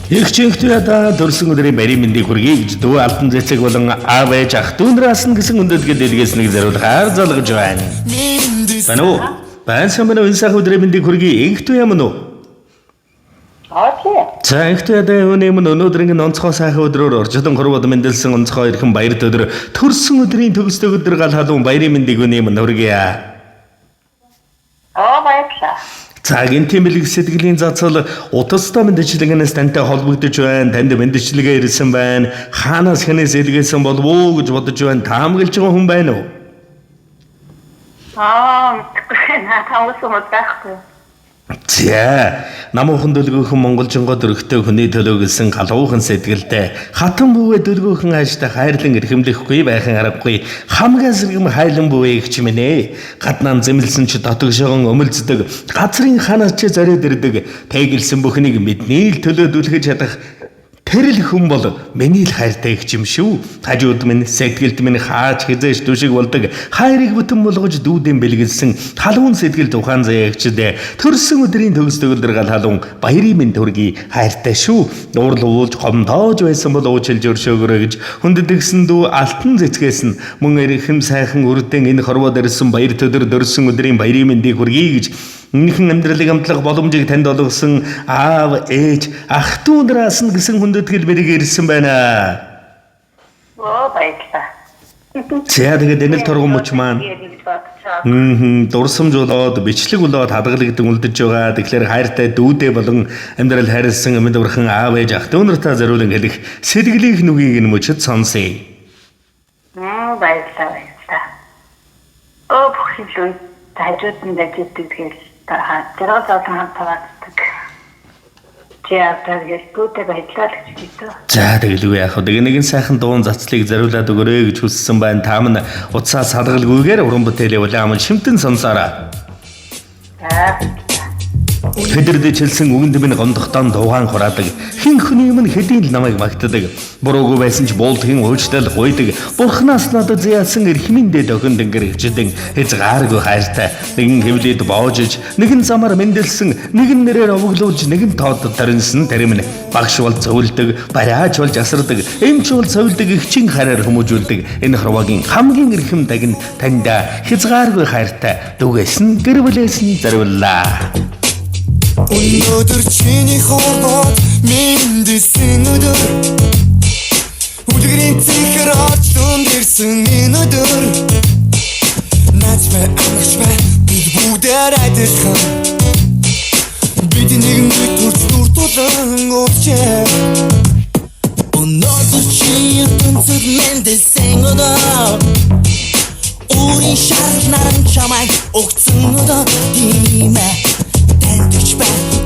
Ихчэнхтүядаа төрсөн өдрийн баярын мэндийг хүргэе гэж дүү алтан цэцэг болон аав ээж ах дүүнраас нь гэсэн өндөдгөө дэлгэснийг зориулгаар залгаж байна. Тануу байсан мөн энэ сайхан өдрийн мэндийг хүргэе. Инхтүү юм уу? За ихтүядаа өнөөдрийн онцгой сайхан өдрөөр орчлон хорвоод мэндэлсэн онцгой эрхэм баярт өдөр төрсөн өдрийн төгсдөг өдөр гал халуун баярын мэндийг өнөөдөр хүргэе. Баярлалаа. За гинтийн бэлэг сэтгэлийн зацал утастай мэдээлэлээс тантай холбогдож байна. Танд мэдээлэлгээ ирсэн байна. Хаанаас хэнээс илгээсэн болов уу гэж бодож байна. Таамаглаж байгаа хүн байна уу? Таамагласан байхгүй. За намуухан дөлгөөхөн монголжингоо дөрөгтэй хүний төлөө гэсэн галуухан сэтгэлтэй хатан бүвэ дөлгөөхөн ааштай хайрлан эрхэмлэхгүй байхын аргагүй хамгийн сэргэм хайлан бүвэ гिच минь ээ. Гаднаа зэмлсэн ч дотогшоогон өмөлцдөг газрын ханаач зориод ирдэг тэгэлсэн бүхнийг мэдний л төлөө дүлгэж чадах тэрл хүн бол миний л хайртай их юм шүү. Хажууд минь сэтгэлд минь хаач хизээш түшиг болдог хайрыг бүтэн болгож дүүдэн бэлгэлсэн халуун сэтгэл тухайн зээгчдээ төрсөн өдрийн төгсдөг өдөр гал халуун баярын минь төргий хайртай шүү. Уурлуулж гомдоож байсан бол уучлж өршөөгөрөө гэж хүндэтгсэн дүү алтан цэцгээс нь мөн эрхэм сайхан үрдэн энэ хорвоод ирсэн баяр төдөр төрсөн өдрийн баярын мэндийг хүргэе гэж Үнэхэн амьдралыг амтлах боломжийг танд олгосон аав, ээж, ах トゥ удраас нь гэсэн хүндэтгэл мэрэг ирсэн байна. Баярлалаа. За тэгээд энэ л торгон мөч маань. Дурсамж болоод бичлэг болоод хадгалагдсан үлдэж байгаа. Тэгэхээр хайртай дүүдээ болон амьдрал хайрлсан амьд урхан аав, ээж, ах トゥ нартай зориулан хэлэх сэтгэлийн нүгийг нь мөчөд сонсъё. Баярлалаа. Бүхэл хажууд нь даждаг тэгэхээр зэрэг зовлон хамтааддаг. Яагаад гүтэ баярлалаа гэж хэлдэг. За тэгэл үгүй яах вэ? Нэгэн сайхан дуун зацлыг зариулаад өгөөрэй гэж хүссэн байна. Та мань утсаа садгалгүйгээр уран бүтээлээ улаан шимтэн сонсоорой. Хэдэрдэ чилсэн үгэнд минь гондохтон дуугаан хураадаг. Хин хүний өмнө хэдийн л намайг магтдаг. Буруугүй байсан ч буулдгийн уучлал гуйдаг. Бурханаас надад зяасан эрхмэндээ дохин дэнгэр хичдэг. Хязгааргүй хайртай. Нэгэн хэвлээд боожж, нэгэн замаар мэндэлсэн, нэгэн нэрээр овоглуулж, нэгэн тоодод таринсан тэрэмнэ. Багш бол цөвлөдөг, бариач бол жасардаг, эмч бол цовлдог ихчин хараар хүмүүжүүлдэг. Энэ хорвогийн хамгийн эрхэм дагн таньда хязгааргүй хайртай. Дүгээс нь гэрвлээс нь зориуллаа. Өнөөдөр чиний хорвоод мэндэлсэн өдөр Үлгэрийн цэхэр орчлон ирсэн энэ өдөр Наач бай амарч бай бид бүгдээр адилхан Бид нэгэн төрч нүртулан уучээ Өнөөдөр чи ертөнцөд мэндэлсэн өдөр Өөрийн шарал наран чамайг өгцөн өдөр тийм ээ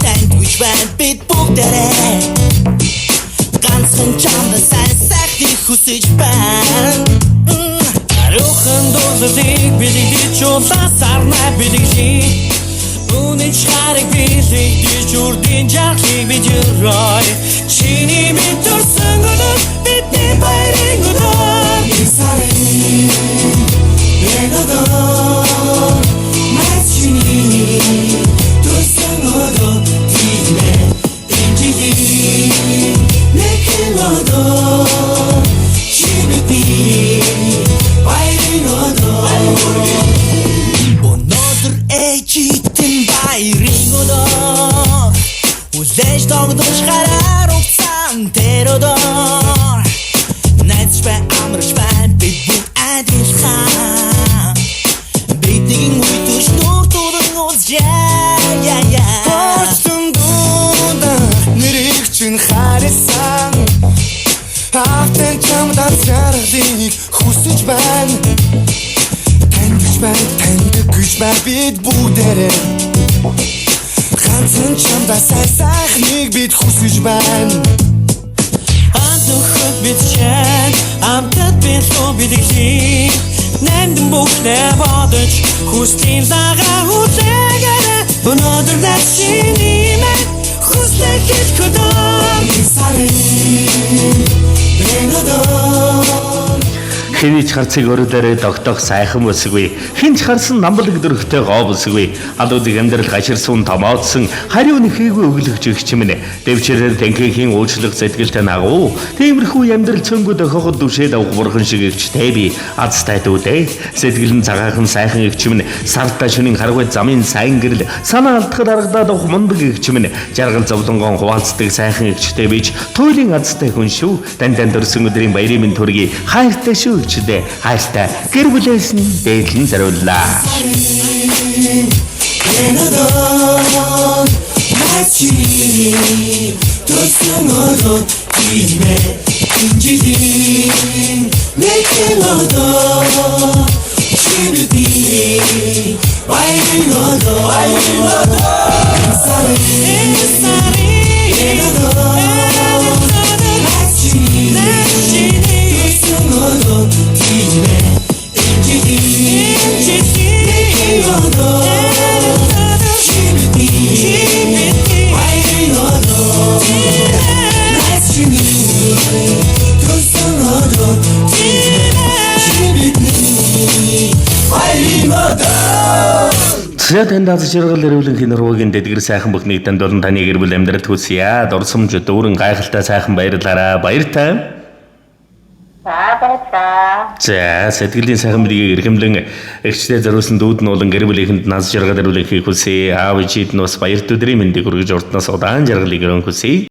Тандвич бай бид бүгдээрээ ганцхан чамд сайн сайхныг хүсэж байна Арухан дуулыг бидний чулаасарнаа бидний Үнэч хараг билэгдэж үрдийн жаргалыг бид өрөй Чиний минь төрсөн өдөр бидний баярын өдөр Исарин Бэгадор Мэс чиний Өнөөдөр ээжитэн баярын өдөр Үлээж тогдож гараар угцаан тэр өдөр Найдаж бай амарч бай бид бүгд адилхан Бид нэгэн үе төш нүр дуран уулзъя Хөрсөн дунда нэрийг чин харсан Автэн чамдаа заргалыг хүсэж байна Тандж гэж бай бид бүгдээрээ Ганцхан чамдаа сайхныг бид хүсэж байна Антохот бид чад амтад бид лөө бидэхий Нандин бүхнээ бодож хүслийн дагаа хүлээгээрэ Өнөөдөр начиний мэн хүслэх гэж хөдөө Исарин Хэний ч харцыг өрөөлөөрөө тогтоох сайхан өсгүй. Хинч харсан намблаг дөрөхтэй гоо өсгүй. Алуудыг амьдрал гаширсун томоодсон хариу нэхээгүй өглөгч өгч минь. Дэвчээрээр тэнхээхийн уучлах сэтгэлтэй нагуу. Тиймэрхүү амьдрал цөнгө дохоход дүшээд авах бурхан шиг өвчтэй би азтай дүүдээ. Сэтгэл нь цагаахан сайхан өвч минь. Сартаа шөнийн харгуй замын сайн гэрэл санаа алдахад аргадаад авах мундаг өвч минь. Жаргал зовлонгон хуваалцдаг сайхан өвчтэй бич туйлын азтай хүн шүү. Дандан дөрсөн өдрийн баярын минь төргий хайртай шүү. Хайртай гэр бүлээс нь дээдлэн зориуллаа. За танд аз жаргал ирүүлэн хинруугийн дэдгэр сайхан бүхнийг танд болон таны гэр бүл амьдралд хүсье. Дурсамж дүүрэн гайхалтай сайхан баярлаарай. Баяртай. За сэтгэлийн сайхан мэдгийг эрхэмлэн эгчтэй зориулсан дүүд нь болон гэр бүлийнхэнд наз жаргал ирүүлэн хийх хүсье. Аав ээжид нь бас баярт өдрийн мэндийг хүргэж урднаас удаан жаргалыг өргөн хүсье.